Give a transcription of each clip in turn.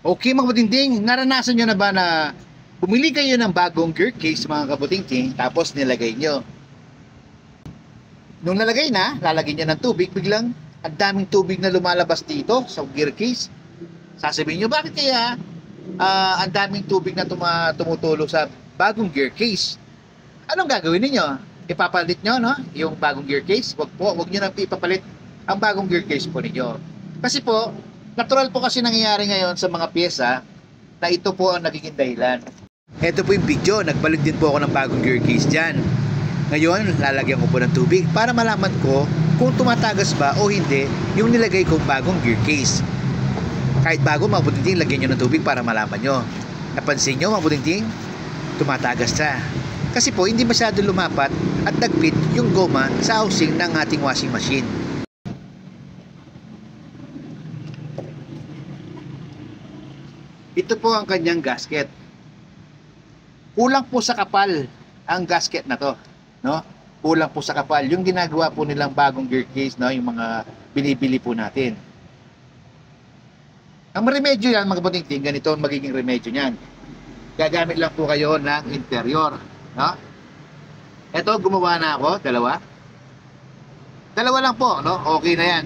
Okay mga kabutingting, naranasan nyo na ba na bumili kayo ng bagong gear case mga kabutingting, tapos nilagay nyo? Nung nalagay na, lalagyan nyo ng tubig, biglang ang daming tubig na lumalabas dito sa gear case. Sasabihin nyo, bakit kaya ang daming tubig na tumutulog sa bagong gear case? Anong gagawin ninyo? Ipapalit nyo, no? Yung bagong gear case? Wag nyo nang ipapalit ang bagong gear case po ninyo. Kasi po, natural po kasi nangyayari ngayon sa mga pyesa na ito po ang nagiging dahilan. Ito po yung video, nagpalit din po ako ng bagong gear case dyan. Ngayon, lalagyan ko po ng tubig para malaman ko kung tumatagas ba o hindi yung nilagay kong bagong gear case. Kahit bago, mga butingting, lagyan nyo ng tubig para malaman nyo. Napansin nyo, mga butingting, tumatagas siya. Kasi po, hindi masyado lumapat at nagpit yung goma sa housing ng ating washing machine. Ito po ang kanyang gasket. Kulang po sa kapal ang gasket na to, no? Kulang po sa kapal. Yung ginagawa po nilang bagong gear case, no, yung mga binibili po natin. Ang remedyo yan, mga butingting, ganito ang magiging remedyo niyan. Gagamit lang po kayo ng interior, no? Ito, gumawa na ako, dalawa. Dalawa lang po, no? Okay na yan.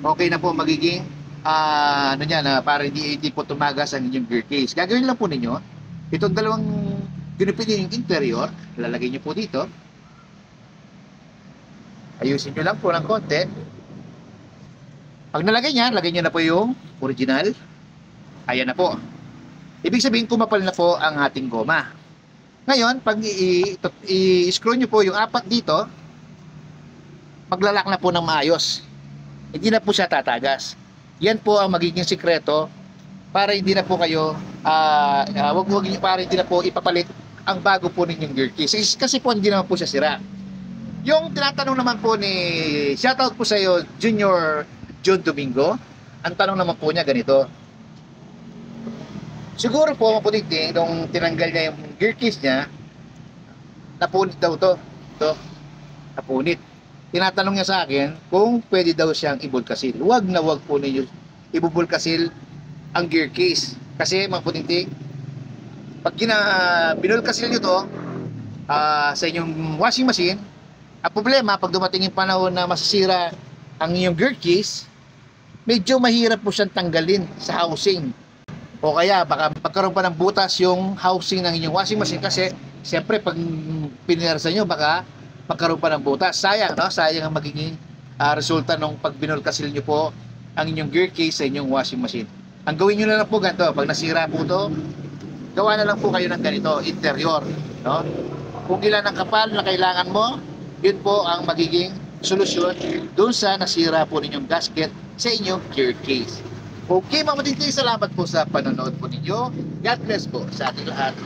Okay na po magiging ano yan, para hindi po tumagas ang inyong gear case. Gagawin lang po ninyo, itong dalawang ginupit yung interior, lalagay nyo po dito. Ayusin nyo lang po ng konti. Pag nalagay nyo, lagay nyo na po yung original. Ayan na po. Ibig sabihin, kumapal na po ang ating goma. Ngayon, pag i-screw nyo po yung apat dito, maglalak na po ng maayos. Hindi na po siya tatagas. Yan po ang magiging sikreto para hindi na po kayo para hindi na po ipapalit ang bago po ninyong gear case. Kasi po hindi naman po siya sira. Yung tinatanong naman po shoutout po sa iyo, Junior John Domingo. Ang tanong naman po niya ganito. Siguro po maputingting nung tinanggal niya yung gear case niya, napunit daw to. Ito, napunit. Tinatanong niya sa akin kung pwede daw siyang ibulkasil. Wag na wag po ninyo ibubulkasil ang gear case. Kasi mga putingting, pag binulkasil nyo to sa inyong washing machine, ang problema, pag dumating yung panahon na masisira ang inyong gear case, medyo mahirap po siyang tanggalin sa housing. O kaya, baka magkaroon pa ng butas yung housing ng inyong washing machine kasi, siyempre, pag pinirsa nyo, baka magkaroon pa ng butas. Sayang, no? Sayang ang magiging resulta nung pag binulkasil nyo po ang inyong gear case sa inyong washing machine. Ang gawin nyo na lang po ganito, pag nasira po to, gawa na lang po kayo ng ganito, interior, no? Kung ilan ang kapal na kailangan mo, yun po ang magiging solusyon doon sa nasira po ninyong gasket sa inyong gear case. Okay, mga matingting, salamat po sa panonood po ninyo. God bless po sa ating lahat.